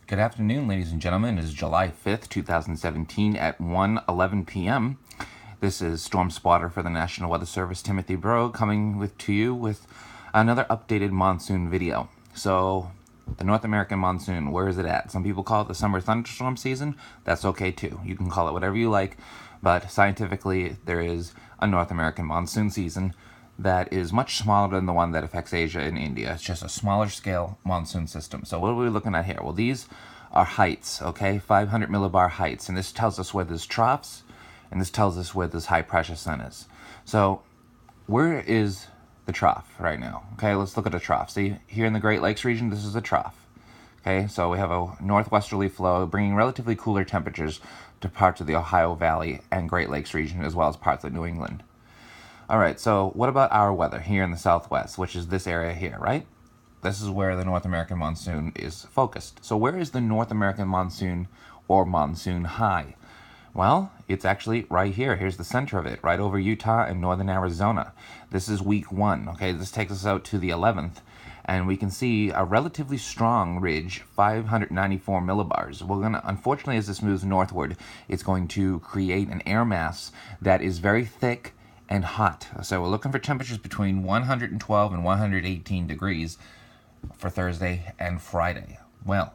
Good afternoon, ladies and gentlemen. It is July 5th, 2017 at 1:11 p.m. This is Storm Spotter for the National Weather Service, Timothy Burrow, coming to you with another updated monsoon video. So, the North American monsoon, where is it at? Some people call it the summer thunderstorm season. That's okay too. You can call it whatever you like, but scientifically, there is a North American monsoon season that is much smaller than the one that affects Asia and India. It's just a smaller scale monsoon system. So what are we looking at here? Well, these are heights, okay? 500 millibar heights. And this tells us where there's troughs, and this tells us where there's high pressure centers. So where is the trough right now? Okay, let's look at a trough. See, here in the Great Lakes region, this is a trough. Okay, so we have a northwesterly flow bringing relatively cooler temperatures to parts of the Ohio Valley and Great Lakes region, as well as parts of New England. All right, so what about our weather here in the Southwest, which is this area here, right? This is where the North American monsoon is focused. So where is the North American monsoon or monsoon high? Well, it's actually right here. Here's the center of it, right over Utah and northern Arizona. This is week 1, okay? This takes us out to the 11th, and we can see a relatively strong ridge, 594 millibars. We're gonna, unfortunately, as this moves northward, it's going to create an air mass that is very thick and hot. So we're looking for temperatures between 112 and 118 degrees for Thursday and Friday. Well,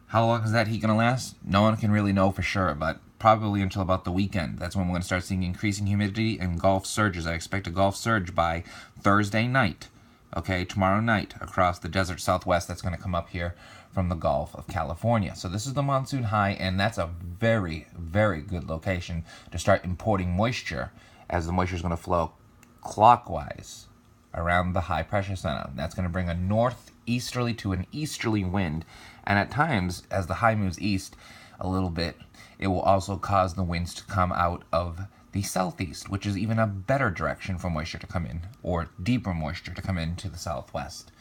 how long is that heat going to last? No one can really know for sure, but probably until about the weekend. That's when we're going to start seeing increasing humidity and Gulf surges. I expect a Gulf surge by Thursday night, okay, tomorrow night, across the desert Southwest. That's going to come up here from the Gulf of California. So this is the monsoon high, and that's a very, very good location to start importing moisture, as the moisture is going to flow clockwise around the high pressure center. That's going to bring a northeasterly to an easterly wind, and at times, as the high moves east a little bit, it will also cause the winds to come out of the southeast, which is even a better direction for moisture to come in, or deeper moisture to come into the southwest.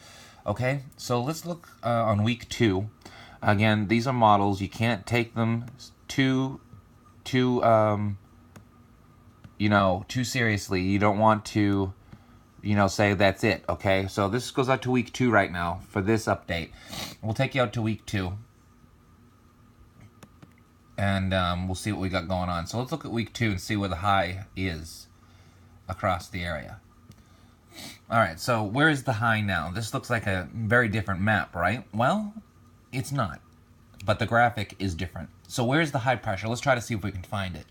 Okay, so let's look on week 2. Again, these are models. You can't take them too seriously. You don't want to, say that's it, okay? So this goes out to week 2 right now for this update. We'll take you out to week 2, and we'll see what we got going on. So let's look at week 2 and see where the high is across the area. All right, so where is the high now? This looks like a very different map, right? Well, it's not, but the graphic is different. So where's the high pressure? Let's try to see if we can find it.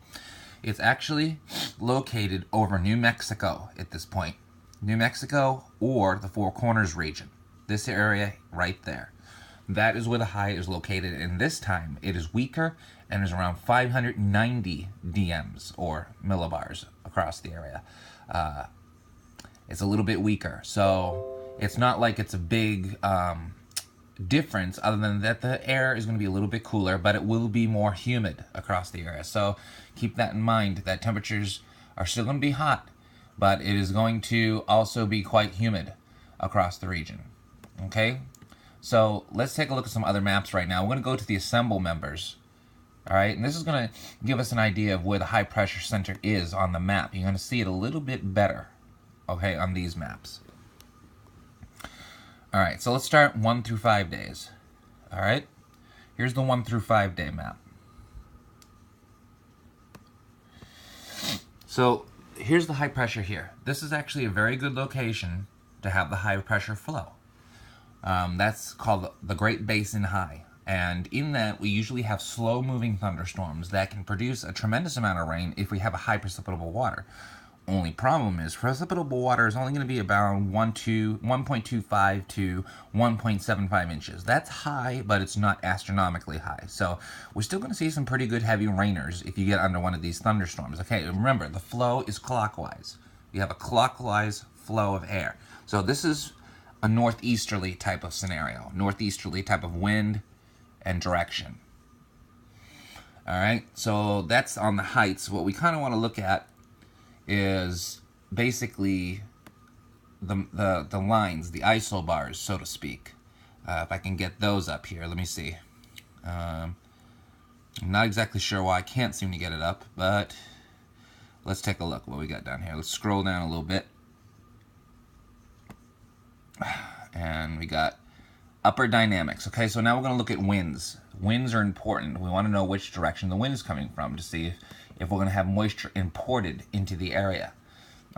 It's actually located over New Mexico at this point. New Mexico or the Four Corners region. This area right there. That is where the high is located, and this time it is weaker and is around 590 DMs or millibars across the area. It's a little bit weaker, so it's not like it's a big difference, other than that the air is going to be a little bit cooler, but it will be more humid across the area. So keep that in mind, that temperatures are still going to be hot, but it is going to also be quite humid across the region. Okay, so let's take a look at some other maps right now. We're going to go to the assemble members. All right, and this is going to give us an idea of where the high pressure center is on the map. You're going to see it a little bit better, okay, on these maps. All right, so let's start 1 through 5 days. All right, here's the 1 through 5 day map. So here's the high pressure here. This is actually a very good location to have the high pressure flow. That's called the Great Basin High. And in that, we usually have slow-moving thunderstorms that can produce a tremendous amount of rain if we have a high precipitable water. Only problem is precipitable water is only going to be about 1.25 to 1.75 inches. That's high, but it's not astronomically high. So we're still going to see some pretty good heavy rainers if you get under one of these thunderstorms. Okay, remember, the flow is clockwise. You have a clockwise flow of air. So this is a northeasterly type of scenario, northeasterly type of wind and direction. All right, so that's on the heights. What we kind of want to look at is basically the lines, the isobars, so to speak. If I can get those up here, let me see. I'm not exactly sure why I can't seem to get it up, but let's take a look what we got down here. Let's scroll down a little bit. And we got Upper dynamics. Okay, so now we're going to look at winds. Winds are important. We want to know which direction the wind is coming from to see if we're going to have moisture imported into the area.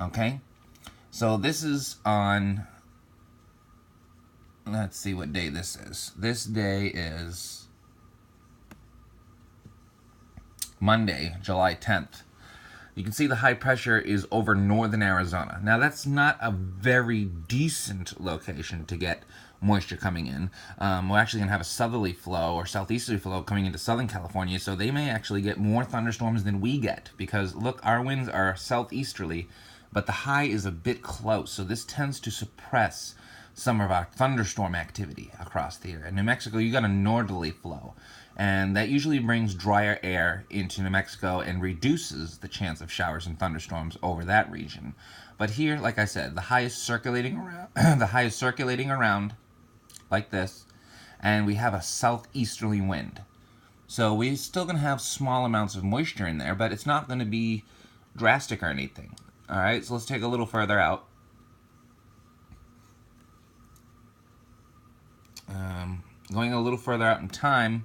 Okay, so this is on, let's see what day this is. This day is Monday, July 10th. You can see the high pressure is over northern Arizona. Now, that's not a very decent location to get moisture coming in. We're actually going to have a southerly flow or southeasterly flow coming into Southern California, so they may actually get more thunderstorms than we get because, look, our winds are southeasterly, but the high is a bit close, so this tends to suppress some of our thunderstorm activity across the area. In New Mexico, you got a northerly flow, and that usually brings drier air into New Mexico and reduces the chance of showers and thunderstorms over that region. But here, like I said, the high is circulating around, the high is circulating around like this, and we have a southeasterly wind. So we're still going to have small amounts of moisture in there, but it's not going to be drastic or anything. All right, so let's take a little further out. Going a little further out in time,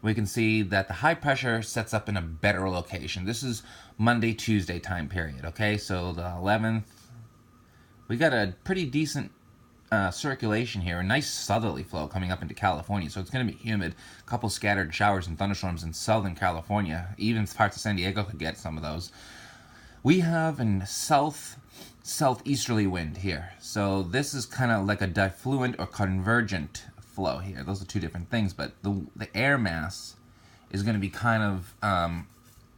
we can see that the high pressure sets up in a better location. This is Monday, Tuesday time period, okay? So the 11th, we got a pretty decent circulation here, a nice southerly flow coming up into California, so it's going to be humid. A couple scattered showers and thunderstorms in Southern California. Even parts of San Diego could get some of those. We have a southeasterly wind here, so this is kind of like a diffluent or convergent flow here. Those are two different things, but the air mass is going to be kind of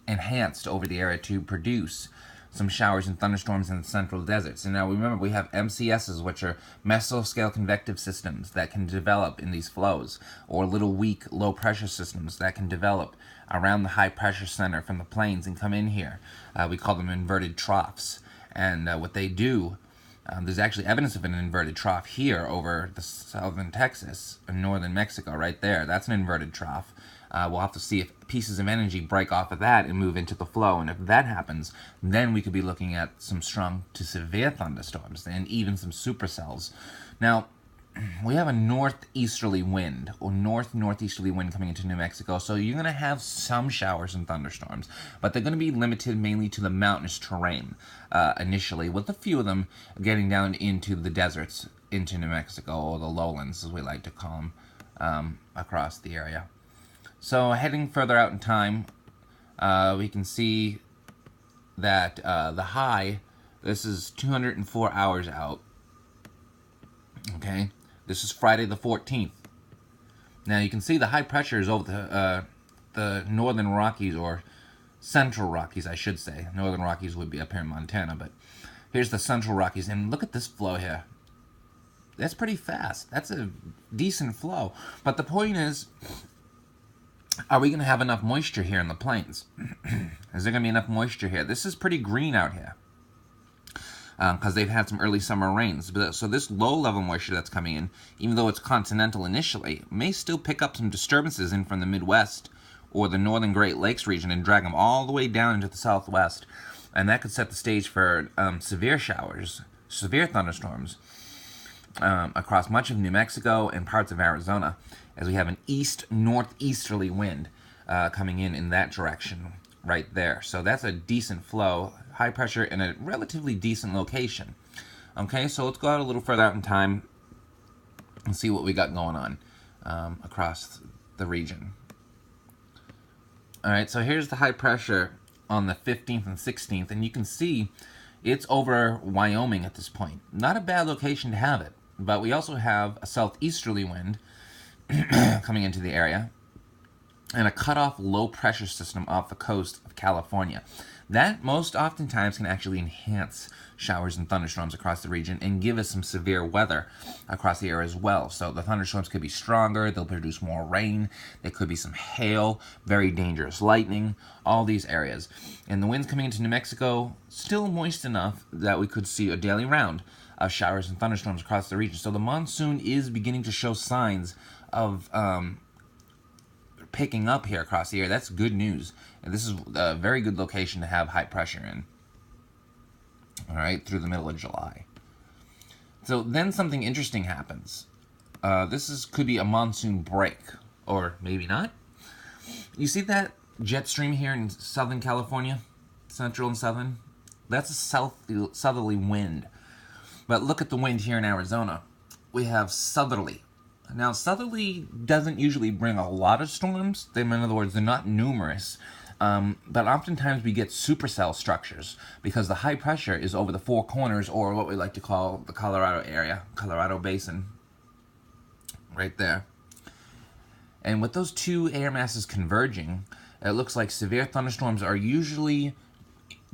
enhanced over the area to produce some showers and thunderstorms in the central deserts. And now remember, we have MCSs, which are mesoscale convective systems that can develop in these flows, or little weak low pressure systems that can develop around the high pressure center from the plains and come in here. We call them inverted troughs. And what they do, there's actually evidence of an inverted trough here over the southern Texas and northern Mexico right there. That's an inverted trough. We'll have to see if pieces of energy break off of that and move into the flow. And if that happens, then we could be looking at some strong to severe thunderstorms and even some supercells. Now, we have a northeasterly wind or northeasterly wind coming into New Mexico, so you're going to have some showers and thunderstorms, but they're going to be limited mainly to the mountainous terrain initially, with a few of them getting down into the deserts into New Mexico, or the lowlands as we like to call them, across the area. So heading further out in time, we can see that the high, this is 204 hours out. Okay, this is Friday the 14th. Now you can see the high pressure is over the northern Rockies, or central Rockies, I should say. Northern Rockies would be up here in Montana, but here's the central Rockies, and look at this flow here. That's pretty fast. That's a decent flow. But the point is, are we going to have enough moisture here in the plains? Is there going to be enough moisture here? This is pretty green out here, because they've had some early summer rains. So this low-level moisture that's coming in, even though it's continental initially, may still pick up some disturbances in from the Midwest or the northern Great Lakes region and drag them all the way down into the Southwest. And that could set the stage for severe showers, severe thunderstorms across much of New Mexico and parts of Arizona, as we have an east-northeasterly wind coming in that direction right there. So that's a decent flow, high pressure in a relatively decent location. Okay, so let's go out a little further out in time and see what we got going on across the region. All right, so here's the high pressure on the 15th and 16th, and you can see it's over Wyoming at this point. Not a bad location to have it, but we also have a southeasterly wind coming into the area, and a cutoff low pressure system off the coast of California. That most oftentimes can actually enhance showers and thunderstorms across the region and give us some severe weather across the area as well. So the thunderstorms could be stronger, they'll produce more rain, there could be some hail, very dangerous lightning, all these areas. And the winds coming into New Mexico, still moist enough that we could see a daily round of showers and thunderstorms across the region. So the monsoon is beginning to show signs of picking up here across the area. That's good news. And this is a very good location to have high pressure in. All right, through the middle of July. So then something interesting happens. could be a monsoon break, or maybe not. You see that jet stream here in Southern California, central and southern? That's a southerly wind. But look at the wind here in Arizona. We have southerly. Now, southerly doesn't usually bring a lot of storms. In other words, they're not numerous. But oftentimes we get supercell structures because the high pressure is over the four corners, or what we like to call the Colorado area, Colorado Basin, right there. And with those two air masses converging, it looks like severe thunderstorms are usually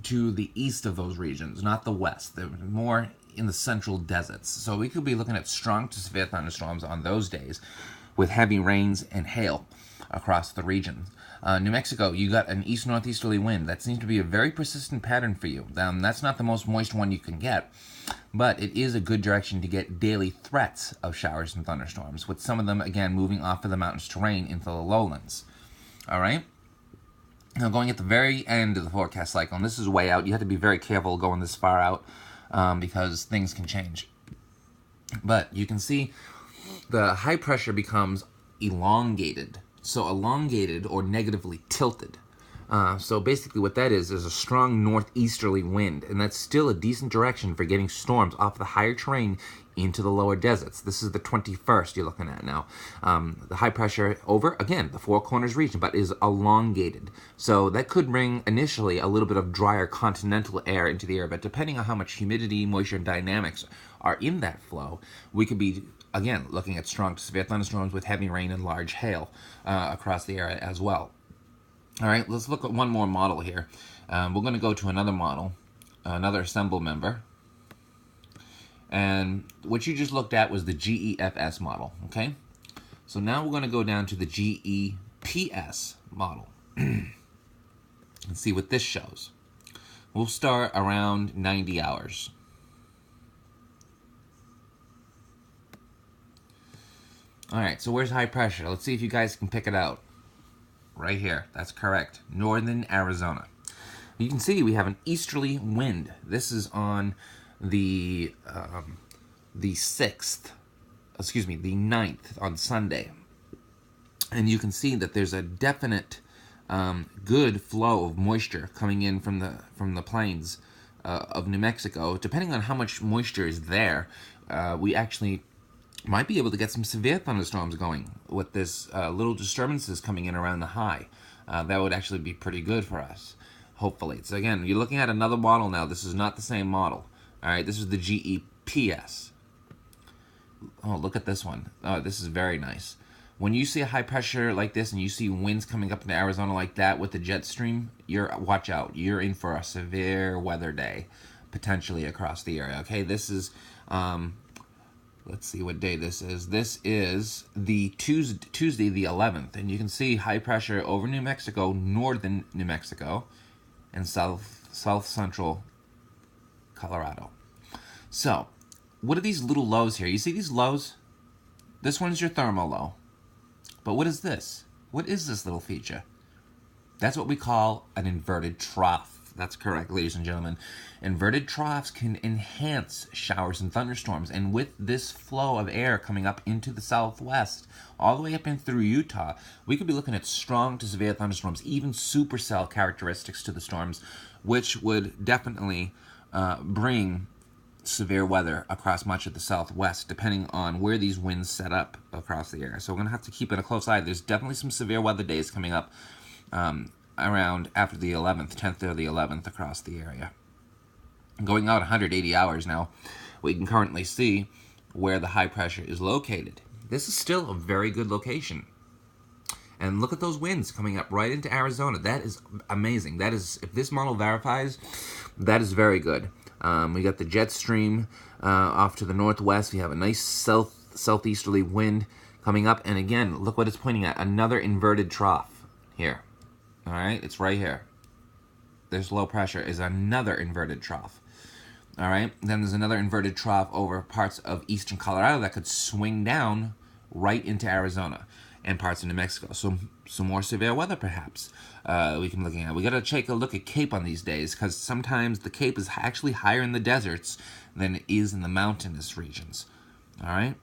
to the east of those regions, not the west. They're more in the central deserts. So we could be looking at strong to severe thunderstorms on those days with heavy rains and hail across the region. New Mexico, you got an east-northeasterly wind. That seems to be a very persistent pattern for you. That's not the most moist one you can get, but it is a good direction to get daily threats of showers and thunderstorms, with some of them, again, moving off of the mountains terrain into the lowlands. All right? Now, going at the very end of the forecast cycle, and this is way out. You have to be very careful going this far out because things can change. But you can see the high pressure becomes elongated. So elongated or negatively tilted. So basically what that is a strong northeasterly wind, and that's still a decent direction for getting storms off the higher terrain into the lower deserts. This is the 21st you're looking at now. The high pressure over, again, the Four Corners region, but is elongated. So that could bring initially a little bit of drier continental air into the air, but depending on how much humidity, moisture, and dynamics are in that flow, we could be, again, looking at strong to severe thunderstorms with heavy rain and large hail across the area as well. All right, let's look at one more model here. We're going to go to another model, another assemble member. And what you just looked at was the GEFS model, okay? So now we're going to go down to the GEPS model and see what this shows. We'll start around 90 hours. All right, so where's high pressure? Let's see if you guys can pick it out. Right here, that's correct. Northern Arizona. You can see we have an easterly wind. This is on the 6th, the 9th on Sunday. And you can see that there's a definite good flow of moisture coming in from the plains of New Mexico. Depending on how much moisture is there, we actually might be able to get some severe thunderstorms going with this little disturbances coming in around the high. That would actually be pretty good for us, hopefully. So again, you're looking at another model now. This is not the same model. All right, this is the GEPS. Oh, look at this one. Oh, this is very nice. When you see a high pressure like this and you see winds coming up into Arizona like that with the jet stream, watch out. You're in for a severe weather day, potentially across the area. Okay, this is... let's see what day this is. This is the Tuesday the 11th. And you can see high pressure over New Mexico, northern New Mexico, and south central Colorado. So, what are these little lows here? You see these lows? This one's your thermal low. But what is this? What is this little feature? That's what we call an inverted trough. That's correct, ladies and gentlemen. Inverted troughs can enhance showers and thunderstorms. And with this flow of air coming up into the southwest, all the way up in through Utah, we could be looking at strong to severe thunderstorms, even supercell characteristics to the storms, which would definitely bring severe weather across much of the southwest, depending on where these winds set up across the area. So we're going to have to keep it a close eye. There's definitely some severe weather days coming up around after the 11th, 10th or the 11th across the area. Going out 180 hours now, we can currently see where the high pressure is located. This is still a very good location. And look at those winds coming up right into Arizona. That is amazing. That is, if this model verifies, that is very good. We got the jet stream off to the northwest. We have a nice southeasterly wind coming up. And again, look what it's pointing at. Another inverted trough here. All right, it's right here. This low pressure is another inverted trough. All right, then there's another inverted trough over parts of eastern Colorado that could swing down right into Arizona and parts of New Mexico. So some more severe weather, perhaps, we can look at. We got to take a look at Cape on these days because sometimes the Cape is actually higher in the deserts than it is in the mountainous regions. All right.